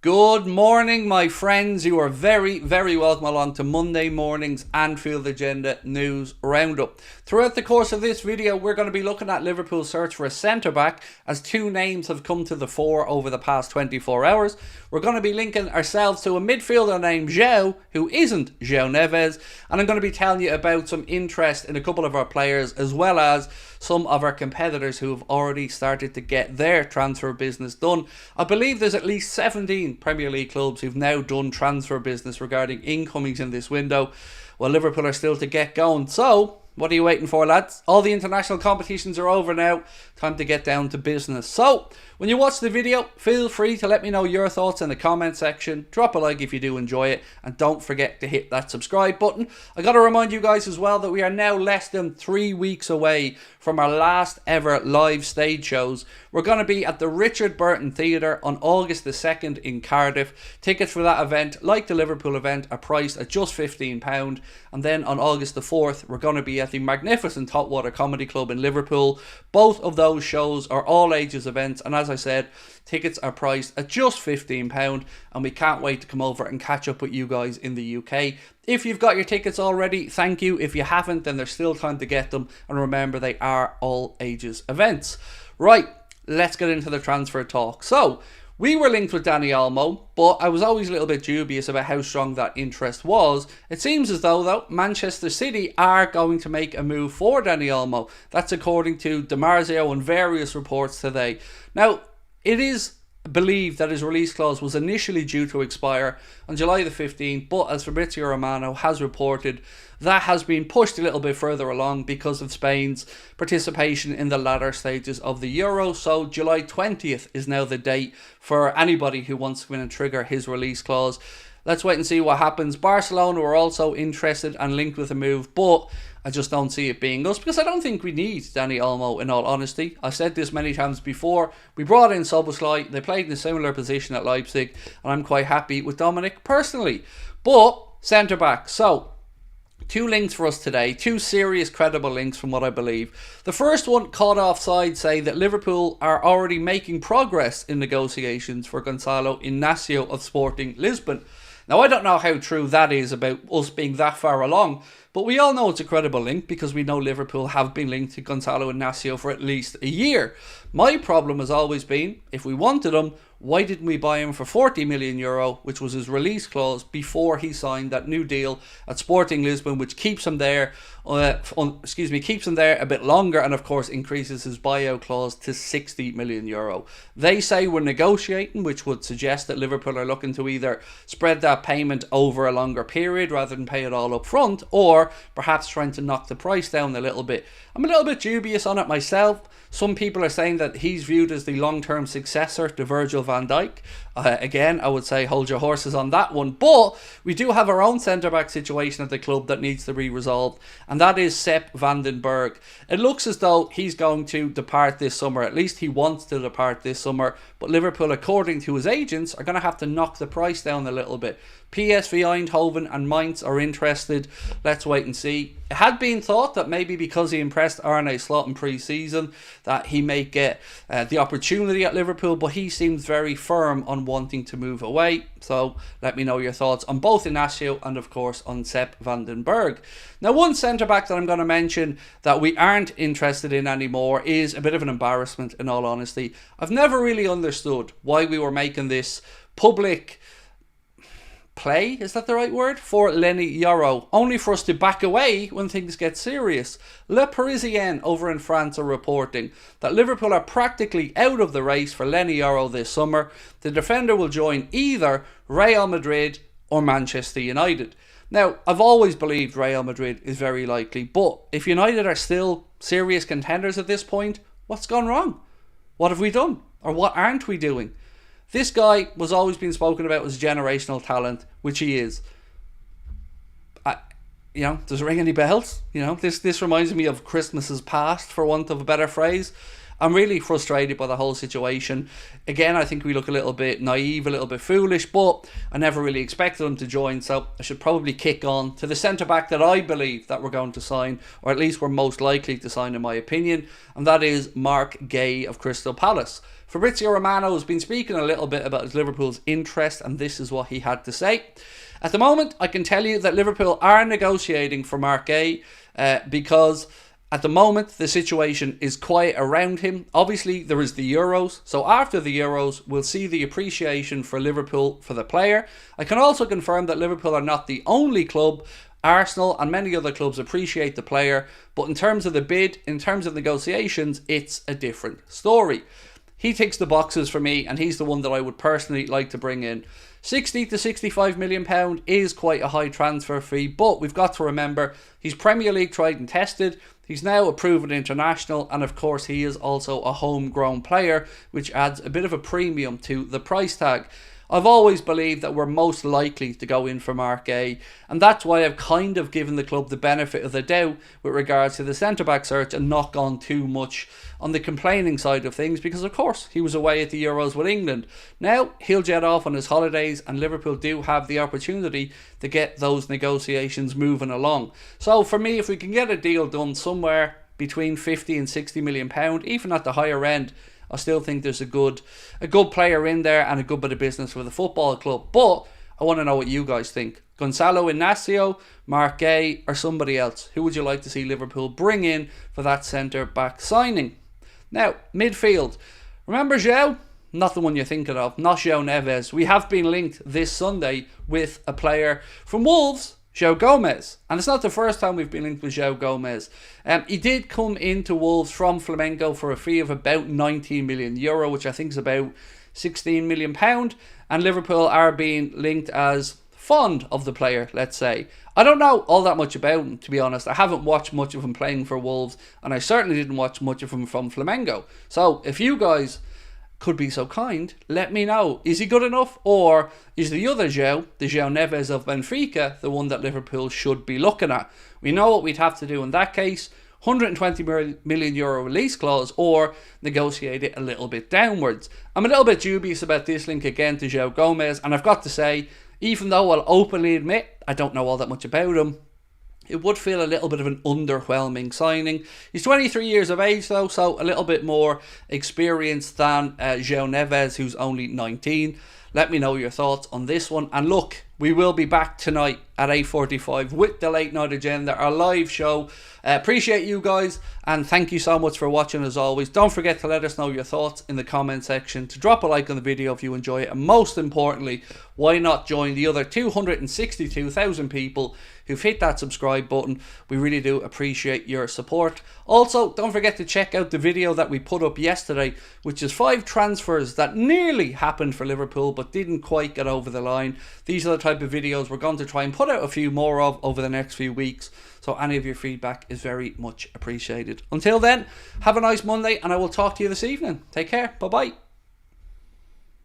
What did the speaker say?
Good morning, my friends. You are very, very welcome along to Monday morning's Anfield Agenda News Roundup. Throughout the course of this video, we're going to be looking at Liverpool's search for a centre-back, as two names have come to the fore over the past 24 hours. We're going to be linking ourselves to a midfielder named João, who isn't João Neves, and I'm going to be telling you about some interest in a couple of our players, as well as some of our competitors who have already started to get their transfer business done. I believe there's at least 17 Premier League clubs who've now done transfer business regarding incomings in this window, while Liverpool are still to get going. So, what are you waiting for, lads? All the international competitions are over now. Time to get down to business. So, when you watch the video, feel free to let me know your thoughts in the comment section. Drop a like if you do enjoy it, and don't forget to hit that subscribe button. I got to remind you guys as well that we are now less than 3 weeks away from our last ever live stage shows. We're going to be at the Richard Burton Theatre on August the 2nd in Cardiff. Tickets for that event, like the Liverpool event, are priced at just £15. And then on August the 4th, we're going to be at the magnificent Hot Water Comedy Club in Liverpool. Both of those shows are all ages events, and as I said, tickets are priced at just £15, and we can't wait to come over and catch up with you guys in the UK. If you've got your tickets already, thank you. If you haven't, then there's still time to get them, and remember, they are all ages events. Right, let's get into the transfer talk. So, we were linked with Dani Olmo, but I was always a little bit dubious about how strong that interest was. It seems as though, Manchester City are going to make a move for Dani Olmo. That's according to DiMarzio and various reports today. Now, it is believed that his release clause was initially due to expire on July the 15th, but as Fabrizio Romano has reported, that has been pushed a little bit further along because of Spain's participation in the latter stages of the Euro. So July 20th is now the date for anybody who wants to come in and trigger his release clause. Let's wait and see what happens. Barcelona were also interested and linked with a move, but I just don't see it being us, because I don't think we need Dani Olmo, in all honesty. I've said this many times before. We brought in Szoboszlai. They played in a similar position at Leipzig, and I'm quite happy with Dominic personally. But centre-back. So, two links for us today. Two serious, credible links from what I believe. The first one, caught offside, say that Liverpool are already making progress in negotiations for Goncalo Inacio of Sporting Lisbon. Now, I don't know how true that is about us being that far along, but we all know it's a credible link because we know Liverpool have been linked to Goncalo Inacio for at least a year. My problem has always been, if we wanted him, why didn't we buy him for €40 million, which was his release clause before he signed that new deal at Sporting Lisbon, which keeps him there, keeps him there a bit longer, and of course increases his buyout clause to €60 million. They say we're negotiating, which would suggest that Liverpool are looking to either spread that payment over a longer period rather than pay it all up front, or perhaps trying to knock the price down a little bit. I'm a little bit dubious on it myself. Some people are saying that he's viewed as the long-term successor to Virgil van Dijk. Again, I would say hold your horses on that one. But we do have our own centre-back situation at the club that needs to be resolved, and that is Sepp van den Berg. It looks as though he's going to depart this summer. At least he wants to depart this summer. But Liverpool, according to his agents, are going to have to knock the price down a little bit. PSV Eindhoven and Mainz are interested. Let's wait and see. It had been thought that maybe because he impressed Arne Slot in pre-season that he may get the opportunity at Liverpool, but he seems very firm on wanting to move away. So let me know your thoughts on both Inacio and of course on Sepp van den Berg. Now, one centre-back that I'm going to mention that we aren't interested in anymore is a bit of an embarrassment, in all honesty. I've never really understood why we were making this public play, is that the right word, for Leny Yoro, only for us to back away when things get serious. Le Parisien over in France are reporting that Liverpool are practically out of the race for Leny Yoro this summer. The defender will join either Real Madrid or Manchester United. Now, I've always believed Real Madrid is very likely, but if United are still serious contenders at this point, what's gone wrong? What have we done? Or what aren't we doing? This guy was always being spoken about as generational talent, which he is. Does it ring any bells? This reminds me of Christmases past, for want of a better phrase. I'm really frustrated by the whole situation. Again, I think we look a little bit naive, a little bit foolish, but I never really expected him to join, so I should probably kick on to the centre-back that I believe that we're going to sign, or at least we're most likely to sign in my opinion, and that is Marc Guehi of Crystal Palace. Fabrizio Romano has been speaking a little bit about Liverpool's interest, and this is what he had to say. At the moment, I can tell you that Liverpool are negotiating for Marc Guehi because at the moment the situation is quiet around him. Obviously, there is the Euros, so after the Euros, we'll see the appreciation for Liverpool for the player. I can also confirm that Liverpool are not the only club. Arsenal and many other clubs appreciate the player, but in terms of the bid, in terms of negotiations, it's a different story. He ticks the boxes for me, and he's the one that I would personally like to bring in. 60 to 65 million pound is quite a high transfer fee, but we've got to remember he's Premier League tried and tested. He's now a proven international, and of course he is also a homegrown player, which adds a bit of a premium to the price tag. I've always believed that we're most likely to go in for Marc Guehi, and that's why I've kind of given the club the benefit of the doubt with regards to the centre-back search and not gone too much on the complaining side of things, because of course he was away at the Euros with England. Now he'll jet off on his holidays, and Liverpool do have the opportunity to get those negotiations moving along. So for me, if we can get a deal done somewhere between 50 and 60 million pound, even at the higher end, I still think there's a good player in there and a good bit of business for the football club. But I want to know what you guys think. Goncalo, Inacio, Marc Guehi, or somebody else? Who would you like to see Liverpool bring in for that centre-back signing? Now, midfield. Remember João? Not the one you're thinking of. Not João Neves. We have been linked this Sunday with a player from Wolves, João Gomez, and it's not the first time we've been linked with João Gomez. He did come into Wolves from Flamengo for a fee of about 19 million euro, which I think is about 16 million pound, and Liverpool are being linked as fond of the player, let's say. I don't know all that much about him, to be honest. I haven't watched much of him playing for Wolves, and I certainly didn't watch much of him from Flamengo. So if you guys could be so kind, let me know. Is he good enough, or is the other João, the João Neves of Benfica, the one that Liverpool should be looking at? We know what we'd have to do in that case. 120 million euro release clause, or negotiate it a little bit downwards. I'm a little bit dubious about this link again to João Gomez, and I've got to say, even though I'll openly admit I don't know all that much about him, it would feel a little bit of an underwhelming signing. He's 23 years of age though, so a little bit more experienced than João Neves, who's only 19. Let me know your thoughts on this one. And look, we will be back tonight at 8:45 with the Late Night Agenda, our live show. Appreciate you guys, and thank you so much for watching as always. Don't forget to let us know your thoughts in the comment section, to drop a like on the video if you enjoy it, and most importantly, why not join the other 262,000 people who've hit that subscribe button. We really do appreciate your support. Also, don't forget to check out the video that we put up yesterday, which is 5 transfers that nearly happened for Liverpool but didn't quite get over the line. These are the type of videos we're going to try and put out a few more of over the next few weeks, so any of your feedback is very much appreciated. Until then, have a nice Monday, and I will talk to you this evening. Take care. Bye bye.